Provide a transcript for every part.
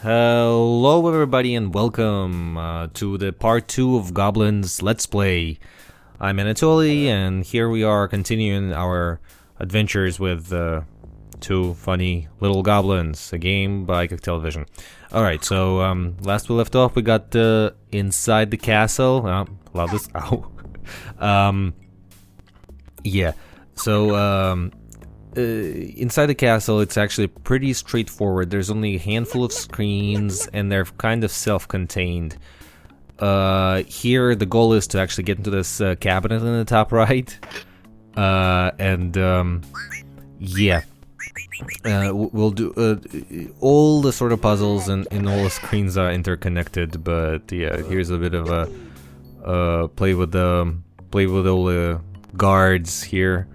Hello everybody and welcome to the part 2 of Goblins Let's Play. I'm Anatoly and here we are continuing our adventures with two funny little goblins, a game by Cooperative. Alright, so last we left off we got inside the castle. Love this. Ow. Yeah, so inside the castle, it's actually pretty straightforward. There's only a handful of screens, and they're kind of self-contained. Here, the goal is to actually get into this cabinet in the top right. Yeah. We'll do all the sort of puzzles and all the screens are interconnected, but yeah, here's a bit of a play with all the guards here.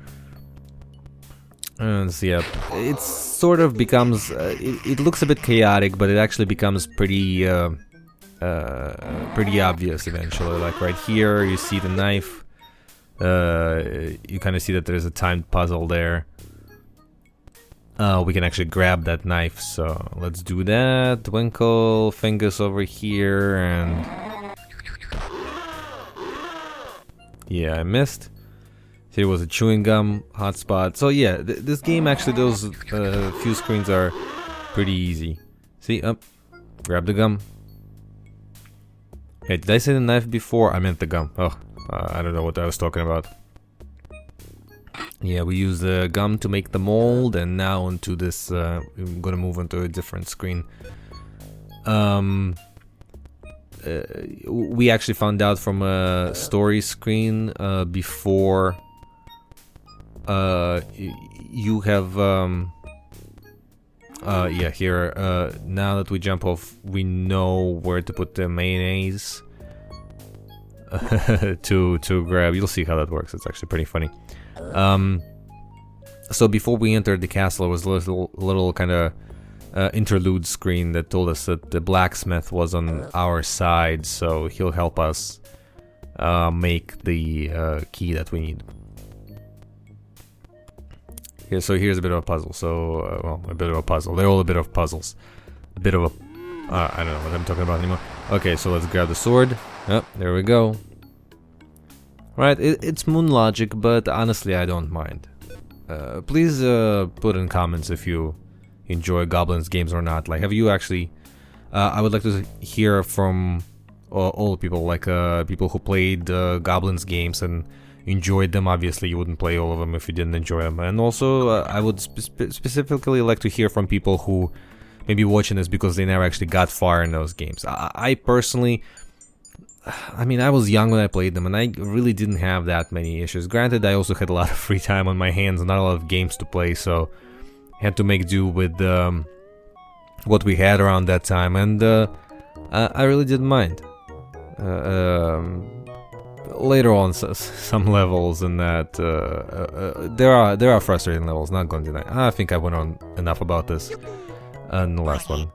So yeah, it sort of becomes, it looks a bit chaotic, but it actually becomes pretty obvious eventually. Like right here, you see the knife, you kind of see that there's a timed puzzle there. We can actually grab that knife, so let's do that. Twinkle, fingers over here, and... yeah, I missed. Here was a chewing gum hotspot. So yeah, this game actually, those few screens are pretty easy. See, up, grab the gum. Hey, did I say the knife before? I meant the gum. Oh, I don't know what I was talking about. Yeah, we use the gum to make the mold, and now onto this, I'm gonna move onto a different screen. We actually found out from a story screen before. You have yeah, here now that we jump off, we know where to put the mayonnaise to grab. You'll see how that works. It's actually pretty funny. So before we entered the castle, there was a little kind of interlude screen that told us that the blacksmith was on our side, so he'll help us make the key that we need. Yeah, so here's a bit of a puzzle. So, well, a bit of a puzzle. They're all a bit of puzzles. A bit of a... I don't know what I'm talking about anymore. Okay, so let's grab the sword. Oh, there we go. Right, it's moon logic, but honestly, I don't mind. Please put in comments if you enjoy Goblins games or not. Like, have you actually... I would like to hear from all people, like people who played Goblins games and enjoyed them. Obviously, you wouldn't play all of them if you didn't enjoy them. And also, I would specifically like to hear from people who may be watching this because they never actually got far in those games. I personally, I mean, I was young when I played them, and I really didn't have that many issues. Granted, I also had a lot of free time on my hands and not a lot of games to play, so I had to make do with what we had around that time, and I really didn't mind. Later on, some levels and that there are frustrating levels, not gonna deny. I think I went on enough about this in the last one.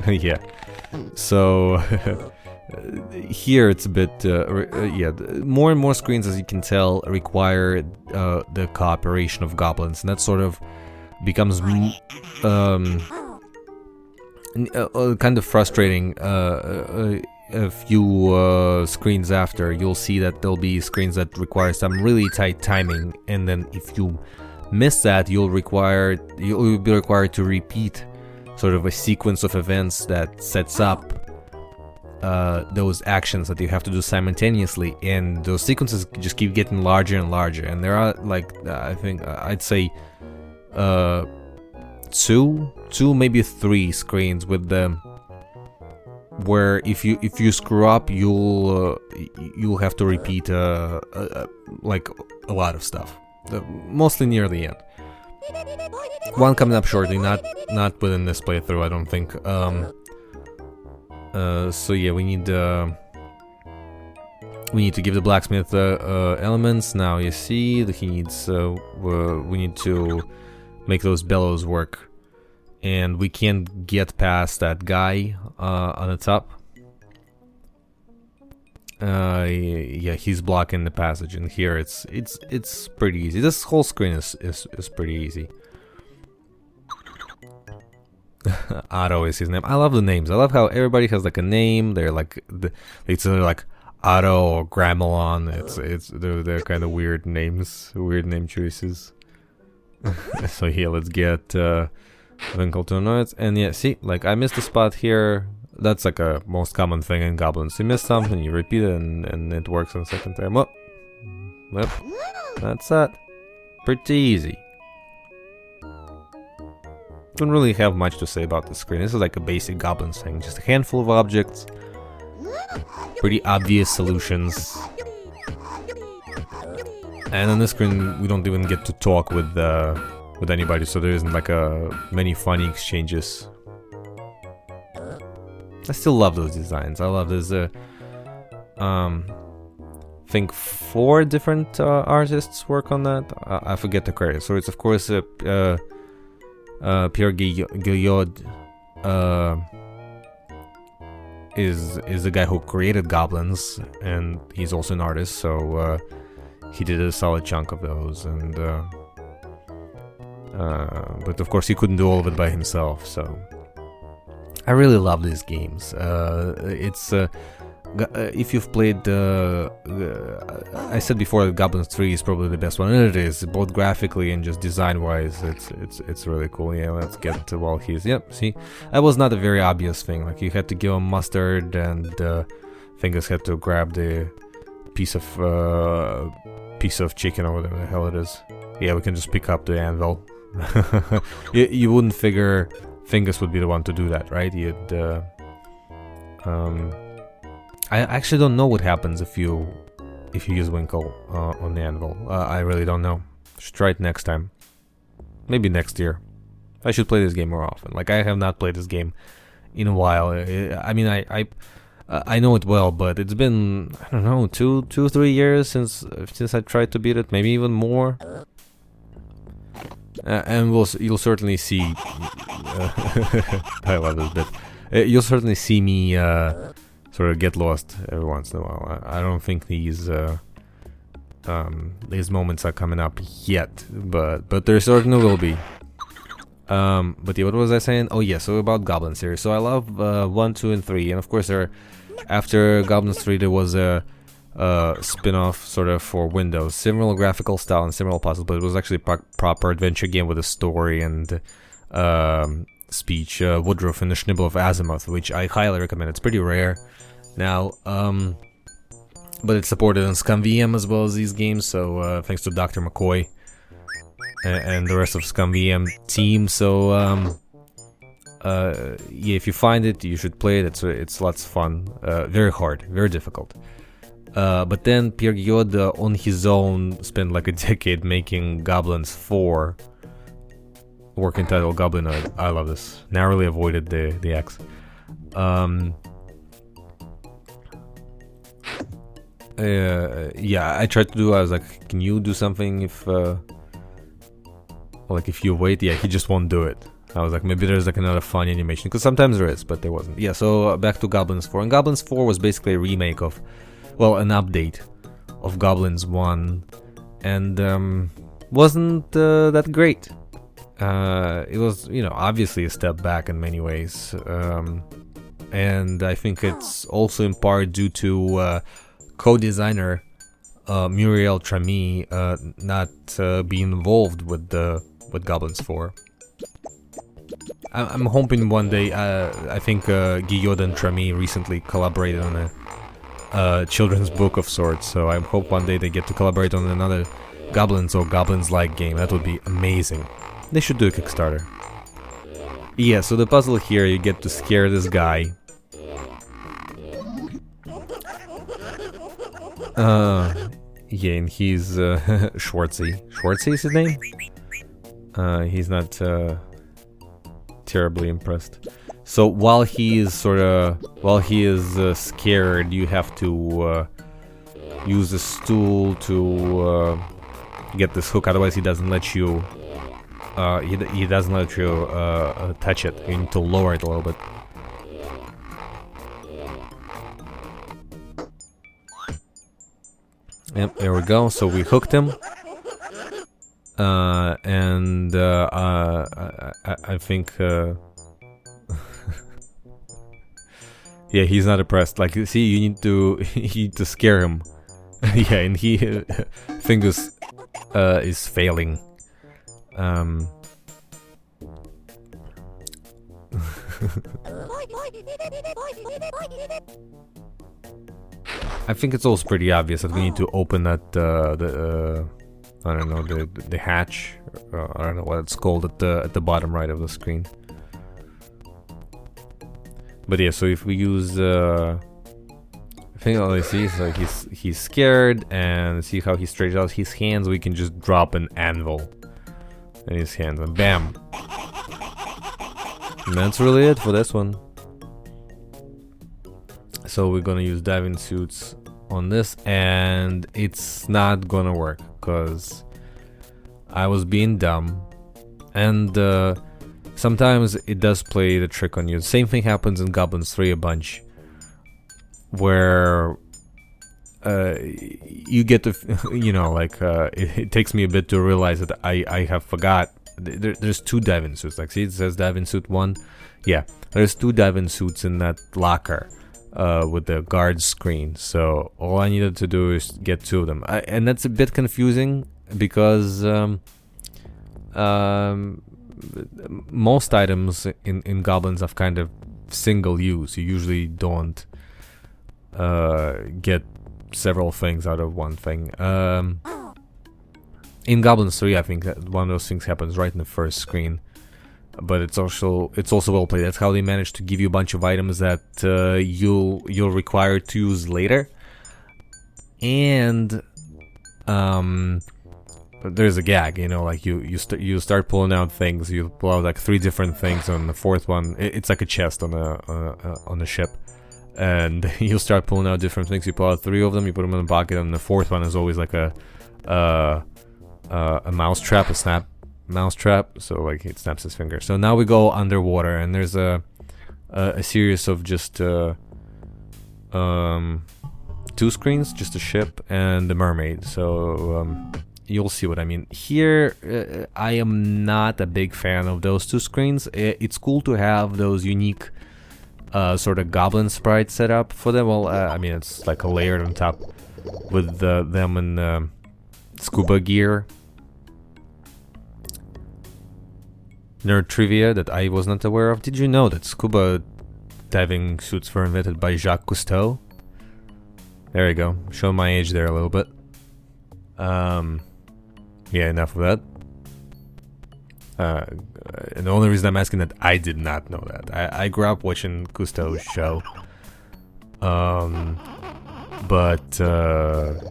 Yeah. So here it's a bit yeah, more and more screens, as you can tell, require the cooperation of goblins, and that sort of becomes kind of frustrating. A few screens after, you'll see that there'll be screens that require some really tight timing, and then if you miss that, you'll be required to repeat sort of a sequence of events that sets up those actions that you have to do simultaneously, and those sequences just keep getting larger and larger. And there are, like, I think I'd say two, maybe three screens with them, where if you screw up, you'll have to repeat like a lot of stuff, mostly near the end. One coming up shortly, not within this playthrough, I don't think. So yeah, we need to give the blacksmith elements. Now you see that he needs. We need to make those bellows work. And we can't get past that guy on the top. Yeah, he's blocking the passage, and here it's pretty easy. This whole screen is pretty easy. Otto is his name. I love the names. I love how everybody has like a name. They're like it's either like Otto or Gramelon. They're kind of weird names, weird name choices. So here, let's get Winkle to Annoyance. And yeah, see, like I missed a spot here. That's like a most common thing in Goblins. You miss something, you repeat it, and it works on the second time. Oh, yep, that's that. Pretty easy. Don't really have much to say about the screen. This is like a basic Goblins thing. Just a handful of objects. Pretty obvious solutions. And on this screen, we don't even get to talk with anybody, so there isn't like many funny exchanges. I still love those designs. I love this. I think 4 different artists work on that. I forget the credit. So it's of course Pierre Guillaume is the guy who created Goblins, and he's also an artist. So he did a solid chunk of those, and but of course he couldn't do all of it by himself. So I really love these games. It's if you've played, I said before that Goblins 3 is probably the best one, and it is, both graphically and just design-wise. It's really cool. Yeah, let's get to while he's. Yep. See, that was not a very obvious thing. Like you had to give him mustard, and Fingers had to grab the piece of chicken or whatever the hell it is. Yeah, we can just pick up the anvil. You wouldn't figure Fingers would be the one to do that, right? I actually don't know what happens if you use Winkle on the anvil. I really don't know. Should try it next time. Maybe next year. I should play this game more often. Like I have not played this game in a while. I mean, I know it well, but it's been, I don't know, 3 years since I tried to beat it. Maybe even more. And you'll certainly see. I love this bit. You'll certainly see me sort of get lost every once in a while. I don't think these moments are coming up yet, but there certainly will be. But yeah, what was I saying? Oh yeah, so about Goblin series. So I love 1, 2, and 3, and of course after Goblins 3 there was a spin-off sort of for Windows, similar graphical style and similar puzzles, but it was actually a proper adventure game with a story and speech. Woodruff and the Schnibble of Azimuth, which I highly recommend. It's pretty rare now, but it's supported on ScumVM as well as these games, so thanks to Dr. McCoy and the rest of ScumVM team. So yeah, if you find it, you should play it. It's lots of fun. Very hard, very difficult. But then Pierre Guillaume on his own spent like a decade making Goblins 4. Working title Goblinoid. I love this. Narrowly avoided the X. Yeah, I tried to do. I was like, can you do something if you wait? Yeah, he just won't do it. I was like, maybe there's like another fun animation, because sometimes there is, but there wasn't. Yeah, so back to Goblins 4, and Goblins 4 was basically a remake of, well, an update of Goblins 1, and wasn't that great. It was, obviously a step back in many ways, and I think it's also in part due to co-designer Muriel Tramy not being involved with Goblins 4. I'm hoping one day. I think Guillaume and Tramy recently collaborated on a children's book of sorts, so I hope one day they get to collaborate on another Goblins or Goblins-like game. That would be amazing. They should do a Kickstarter. Yeah, so the puzzle here, you get to scare this guy. Yeah, and he's Schwartzy. Schwartzy is his name? He's not terribly impressed. So while he is scared, you have to use a stool to get this hook. Otherwise, he doesn't let you. He doesn't let you touch it. You need to lower it a little bit. Yep, there we go. So we hooked him, and I think Yeah, he's not impressed. Like, see, you need to you need to scare him. Yeah, and he Fingers is failing. I think it's also pretty obvious that we need to open that I don't know, the hatch. I don't know what it's called at the bottom right of the screen. But yeah, so if we use I think all I see is like he's scared, and see how he stretches out his hands. We can just drop an anvil in his hands and bam. And that's really it for this one. So we're gonna use diving suits on this, and it's not gonna work because I was being dumb, and sometimes it does play the trick on you. The same thing happens in Goblins 3 a bunch, where you get to, you know, like it takes me a bit to realize that I have forgot. There's 2 diving suits. Like, see, it says diving suit 1. Yeah, there's 2 diving suits in that locker with the guard screen. So all I needed to do is get 2 of them. And that's a bit confusing because most items in Goblins have kind of single use. You usually don't get several things out of one thing. In Goblins 3, I think that one of those things happens right in the first screen, but it's also well played. That's how they managed to give you a bunch of items that you'll require to use later. And there's a gag, you know, like you start pulling out things. You pull out like 3 different things. On the 4th one, it's like a chest on the ship, and you start pulling out different things. You pull out 3 of them, you put them in the pocket, and the 4th one is always like a mouse trap, a snap mouse trap. So like it snaps his finger. So now we go underwater, and there's a series of just 2 screens, just a ship and the mermaid. So you'll see what I mean. Here, I am not a big fan of those 2 screens. It's cool to have those unique sort of goblin sprites set up for them. Well, I mean, it's like a layered on top with them in scuba gear. Nerd trivia that I was not aware of. Did you know that scuba diving suits were invented by Jacques Cousteau? There you go. Showing my age there a little bit. Yeah, enough of that. And the only reason I'm asking that, I did not know that. I grew up watching Cousteau's show. But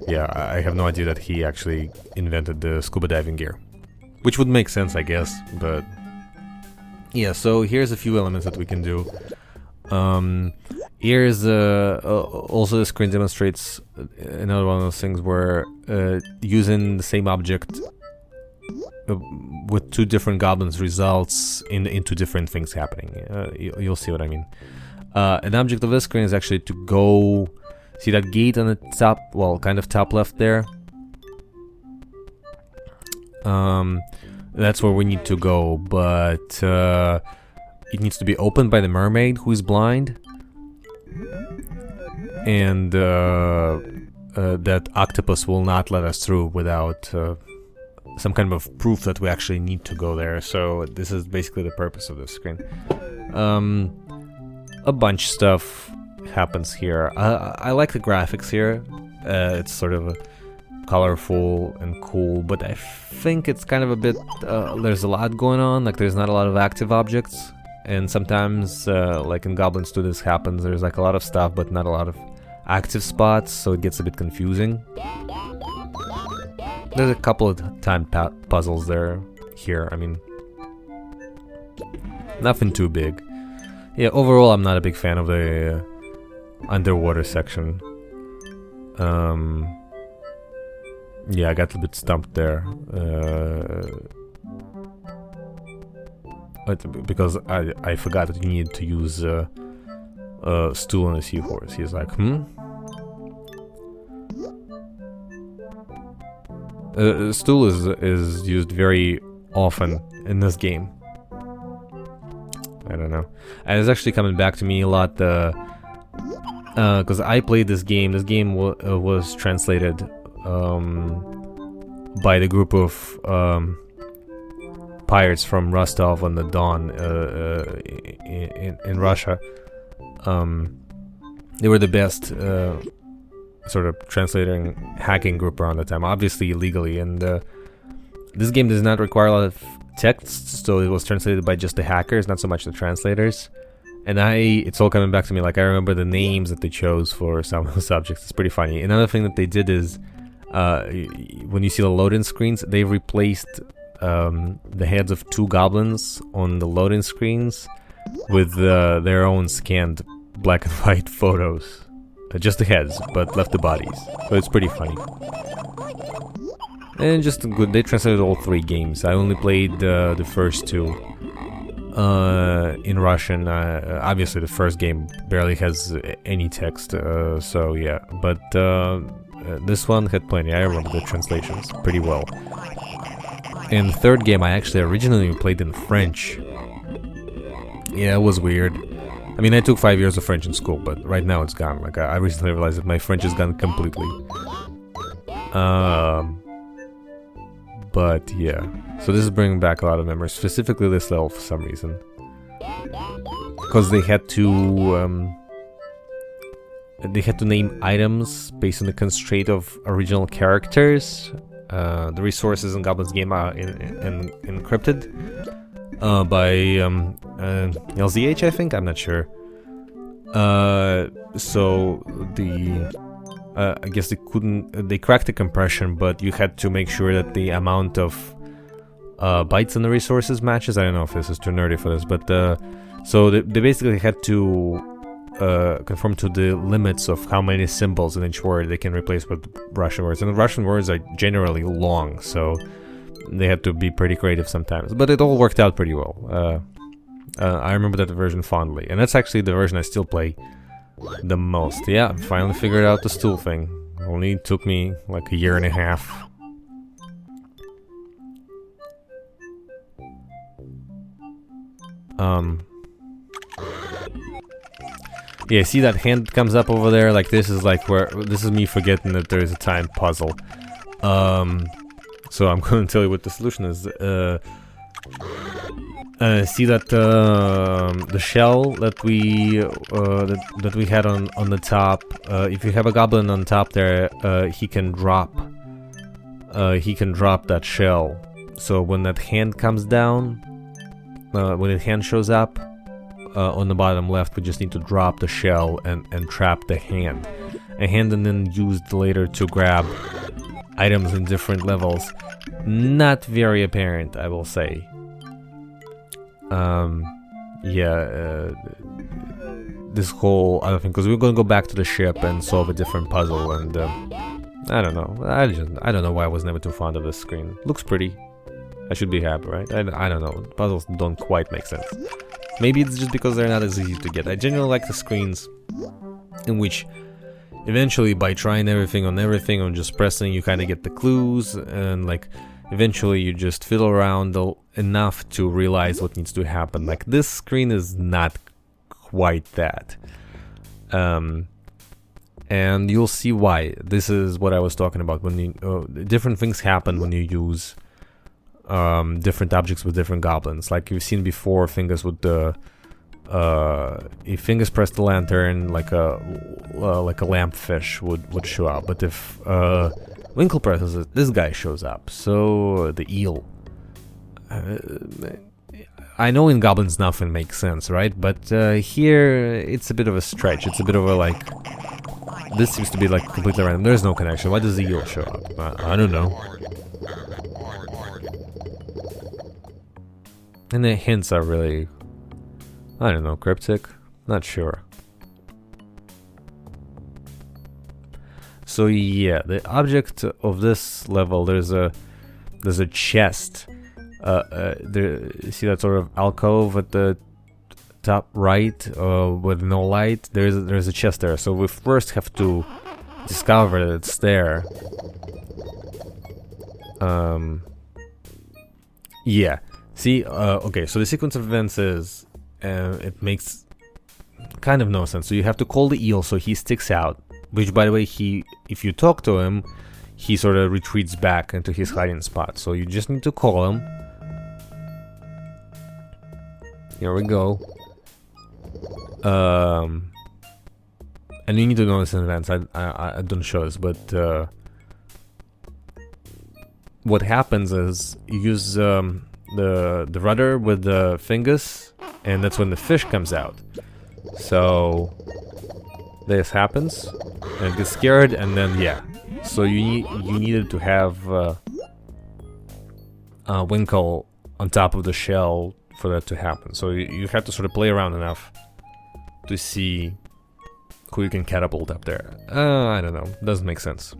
yeah, I have no idea that he actually invented the scuba diving gear. Which would make sense, I guess, but... Yeah, so here's a few elements that we can do. Here's also the screen demonstrates another one of those things where using the same object with 2 different goblins results in 2 different things happening. You'll see what I mean. An object of this screen is actually to go... See that gate on the top, well, kind of top left there? That's where we need to go, but it needs to be opened by the mermaid, who is blind. And that octopus will not let us through without some kind of proof that we actually need to go there. So this is basically the purpose of this screen. A bunch of stuff happens here. I like the graphics here. It's sort of colorful and cool, but I think it's kind of a bit there's a lot going on. Like, there's not a lot of active objects, and sometimes like in Goblins 2 this happens. There's like a lot of stuff but not a lot of active spots, so it gets a bit confusing. There's a couple of time puzzles here. I mean, nothing too big. Yeah, overall I'm not a big fan of the underwater section. Yeah, I got a bit stumped there. Because I forgot that you needed to use a stool on a seahorse. He's like, stool is used very often in this game. I don't know. And it's actually coming back to me a lot, the because I played this game. This game was translated by the group of pirates from Rostov on the Don in Russia. They were the best sort of translating hacking group around the time, obviously illegally. And this game does not require a lot of text, so it was translated by just the hackers, not so much the translators. And it's all coming back to me. Like, I remember the names that they chose for some of the subjects. It's pretty funny. Another thing that they did is, when you see the loading screens, they replaced the heads of 2 goblins on the loading screens with their own scanned black and white photos. Just the heads, but left the bodies. So it's pretty funny. And just good. They translated all 3 games. I only played the first 2 in Russian. Obviously, the first game barely has any text, so yeah. But this one had plenty. I remember the translations pretty well. And the third game, I actually originally played in French. Yeah, it was weird. I mean, I took 5 years of French in school, but right now it's gone. Like, I recently realized that my French is gone completely. But yeah, so this is bringing back a lot of memories, specifically this level for some reason, because they had to name items based on the constraint of original characters. The resources in Goblins game are encrypted by LZH, I think. I'm not sure. So I guess they cracked the compression, but you had to make sure that the amount of bytes in the resources matches. I don't know if this is too nerdy for this, but so they basically had to conform to the limits of how many symbols in each word they can replace with Russian words. And the Russian words are generally long, so they had to be pretty creative sometimes. But it all worked out pretty well. I remember that version fondly, and that's actually the version I still play the most. Yeah, finally figured out the stool thing. Only took me like a year and a half. Yeah, see that hand comes up over there? Like, this is me forgetting that there is a time puzzle. So I'm going to tell you what the solution is. See that the shell that we had on the top. If you have a goblin on top there, he can drop that shell. So when that hand comes down, when the hand shows up on the bottom left, we just need to drop the shell and trap the hand. A hand and then used later to grab items in different levels. Not very apparent, I will say. This whole other thing, because we're gonna go back to the ship and solve a different puzzle, and I don't know. I don't know why I was never too fond of this screen. Looks pretty. I should be happy, right? I don't know. Puzzles don't quite make sense. Maybe it's just because they're not as easy to get. I generally like the screens in which eventually, by trying everything on just pressing, you kind of get the clues, and like eventually you just fiddle around enough to realize what needs to happen. Like, this screen is not quite that. And you'll see why. This is what I was talking about. When you different things happen when you use different objects with different goblins. Like you've seen before, Fingers would if Fingers pressed the lantern, like a lampfish would show up. But if Winkle presses it, this guy shows up. So the eel. I know in Goblins nothing makes sense, right? But here it's a bit of a stretch. It's a bit of a like. This seems to be like completely random. There's no connection. Why does the eel show up? I don't know. And the hints are really, I don't know, cryptic. Not sure. So yeah, the object of this level, there's a chest. See that sort of alcove at the top right, with no light. There's a chest there. So we first have to discover that it's there. Yeah. See, okay, so the sequence of events is, it makes kind of no sense. So you have to call the eel so he sticks out, which, by the way, if you talk to him, he sort of retreats back into his hiding spot. So you just need to call him. Here we go. And you need to know this in advance. I don't show this, but what happens is you use the rudder with the fingers, and that's when the fish comes out. So this happens, and it gets scared, and then yeah. So you needed to have Winkle on top of the shell for that to happen. So you have to sort of play around enough to see who you can catapult up there. I don't know. Doesn't make sense.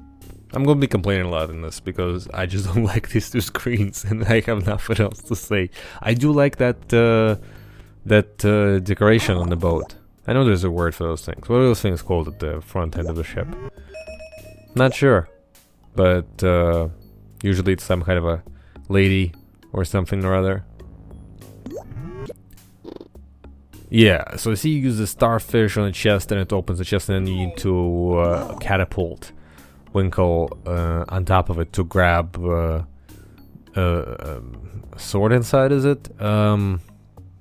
I'm gonna be complaining a lot in this because I just don't like these two screens, and I have nothing else to say. I do like that decoration on the boat. I know there's a word for those things. What are those things called at the front end of the ship? Not sure, but usually it's some kind of a lady or something or other. Yeah, so see, you use the starfish on the chest, and it opens the chest, and then you need to catapult Winkle on top of it to grab a sword inside, is it?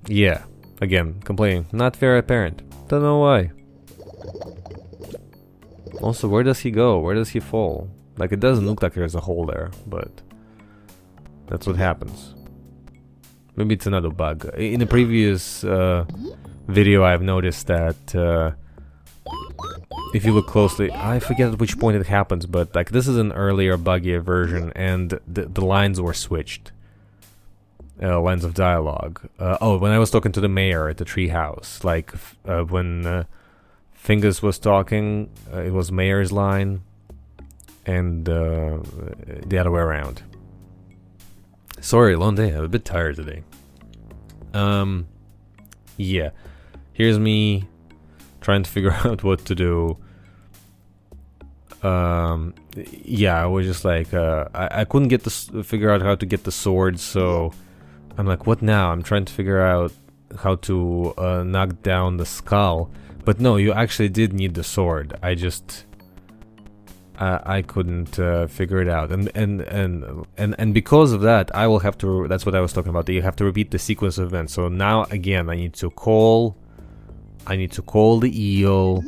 Yeah, again, complaining. Not very apparent. Don't know why. Also, where does he go? Where does he fall? Like, it doesn't look like there's a hole there, but that's what happens. Maybe it's another bug. In the previous video, I've noticed that if you look closely, I forget at which point it happens, but like this is an earlier, buggier version, and the lines were switched. Lines of dialogue. Oh, when I was talking to the mayor at the treehouse, like when Fingers was talking, it was mayor's line, and the other way around. Sorry, long day. I'm a bit tired today. Yeah. Here's me trying to figure out what to do. Yeah, I was just like, I couldn't get figure out how to get the sword, so I'm like, what now? I'm trying to figure out how to knock down the skull. But no, you actually did need the sword. I couldn't figure it out, and because of that, I will have to. That's what I was talking about. You have to repeat the sequence of events. So now again, I need to call the eel,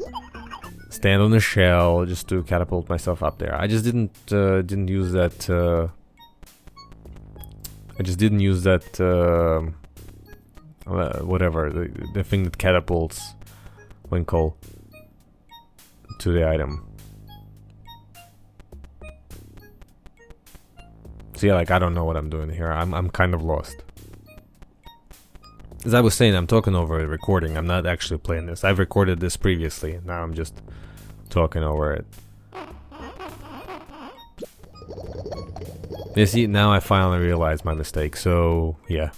stand on the shell, just to catapult myself up there. I just didn't use that. I just didn't use that. Whatever the thing that catapults Winkle to the item. So yeah, like I don't know what I'm doing here. I'm kind of lost. As I was saying, I'm talking over a recording. I'm not actually playing this. I've recorded this previously. Now I'm just talking over it. You see, now I finally realized my mistake. So yeah,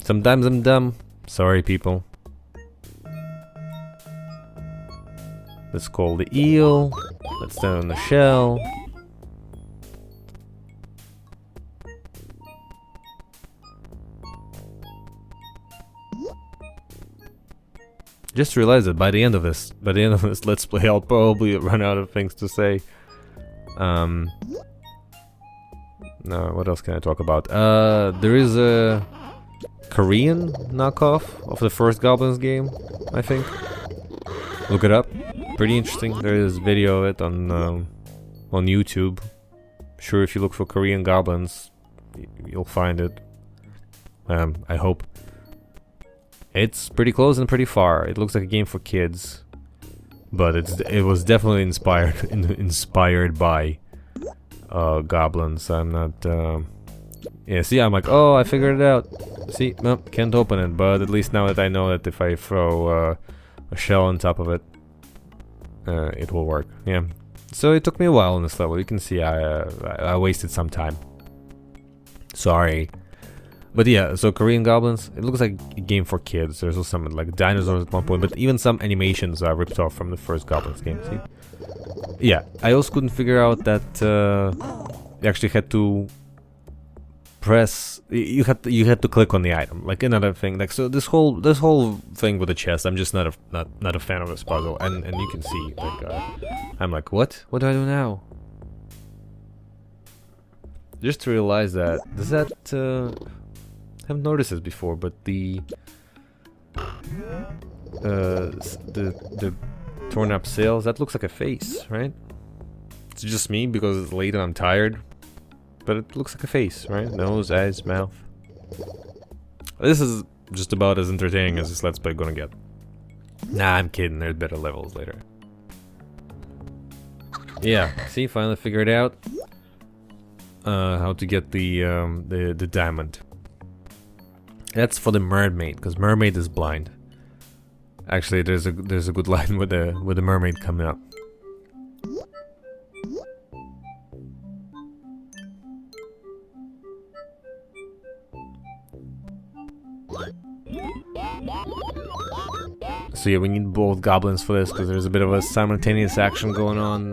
sometimes I'm dumb. Sorry, people. Let's call the eel. Let's stand on the shell. Just realized that by the end of this let's play, I'll probably run out of things to say. No, what else can I talk about? There is a Korean knockoff of the first Goblins game, I think. Look it up. Pretty interesting. There is video of it on YouTube. Sure, if you look for Korean Goblins, you'll find it. I hope. It's pretty close and pretty far. It looks like a game for kids, but it was definitely inspired by Goblins. I'm not. Yeah, see, I'm like, oh, I figured it out. See, no, can't open it, but at least now that I know that if I throw a shell on top of it, it will work. Yeah. So it took me a while on this level. You can see I wasted some time. Sorry. But yeah, so Korean Goblins, it looks like a game for kids. There's also some like dinosaurs at one point, but even some animations are ripped off from the first Goblins game, see? Yeah, I also couldn't figure out that you actually had to press. You had to click on the item. Like another thing. Like so, this whole thing with the chest. I'm just not a fan of this puzzle. And you can see like I'm like, what? What do I do now? Just to realize that does that I haven't noticed this before, but the torn up sails, that looks like a face, right? It's just me because it's late and I'm tired, but it looks like a face, right? Nose, eyes, mouth. This is just about as entertaining as this Let's Play gonna get. Nah, I'm kidding, there's better levels later. Yeah, see, finally figured out how to get the diamond. That's for the mermaid, because mermaid is blind. Actually, there's a good line with the mermaid coming up. So yeah, we need both goblins for this because there's a bit of a simultaneous action going on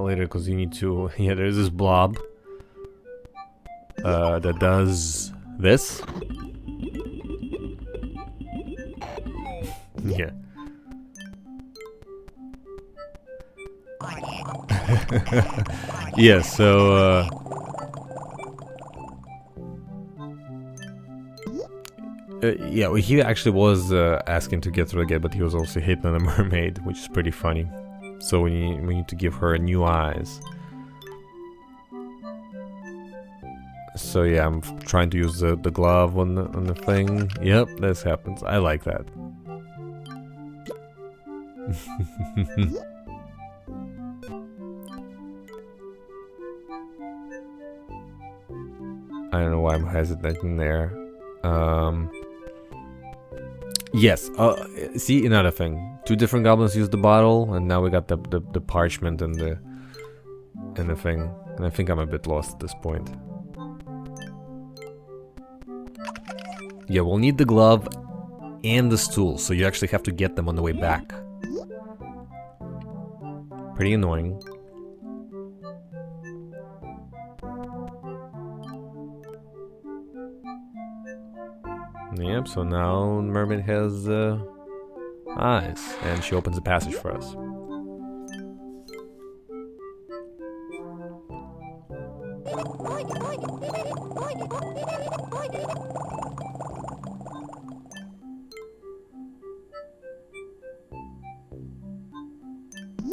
later. Because you need to, yeah, there's this blob that does this. Yeah. Yeah, so yeah, well, he actually was asking to get through the gate, but he was also hitting on a mermaid, which is pretty funny. So we need to give her new eyes. So yeah, I'm trying to use the glove on the thing. Yep, this happens. I like that. I don't know why I'm hesitating there. Yes. See, another thing. Two different goblins used the bottle, and now we got the parchment and the thing. And I think I'm a bit lost at this point. Yeah, we'll need the glove and the stool, so you actually have to get them on the way back. Pretty annoying. Yep, so now Mermaid has eyes, and she opens a passage for us.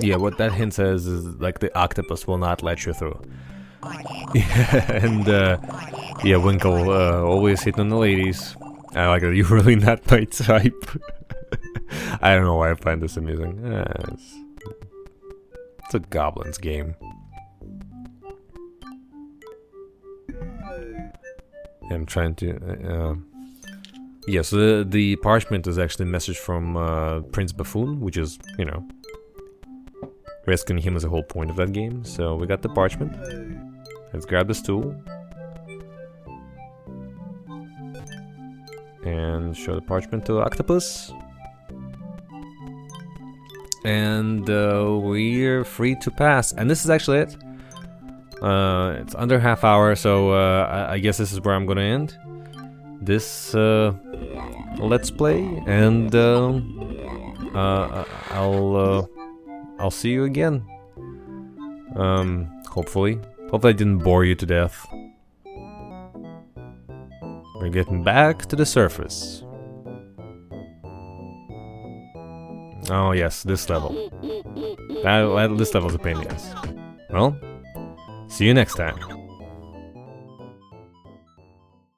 Yeah, what that hint says is like the octopus will not let you through. Yeah, and yeah, Winkle always hitting on the ladies. I like that. You're really not my type. I don't know why I find this amusing. It's a Goblins game. I'm trying to. Yeah, so the parchment is actually a message from Prince Buffoon, which is, you know, rescuing him is the whole point of that game. So we got the parchment. Let's grab the stool. And show the parchment to the octopus. And we're free to pass. And this is actually it. It's under half hour, so I guess this is where I'm gonna end this Let's Play. And I'll see you again. Hopefully. Hopefully I didn't bore you to death. We're getting back to the surface. Oh yes, this level. This level's a pain in the ass. Well, see you next time.